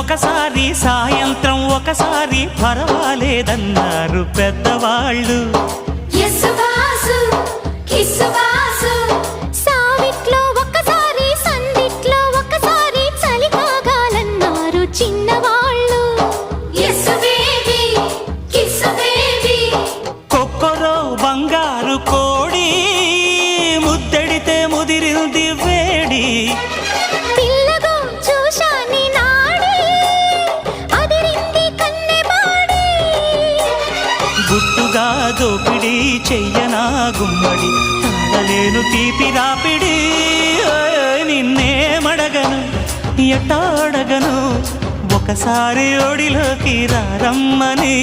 ఒకసారి సాయంత్రం ఒకసారి పర్వాలేదన్నారు పెద్దవాళ్ళు. సావిట్లో ఒకసారి సందిట్లో ఒకసారి చలి కాగాలన్నారు చిన్నవాళ్ళు. కొక్కరో బంగారు కోడి ముద్దడితే ముదిరింది వేడి. పిల్లగో చూశాని నాడి అదిరింది కన్నెబాడి. గుట్టుగా దోపిడి చెయ్యనా గుమ్మడి తాళలేను తీపి రాపిడి. నిన్నేమడగను ఎట్టాడగను ఒకసారి ఒడిలోకి రారమ్మని.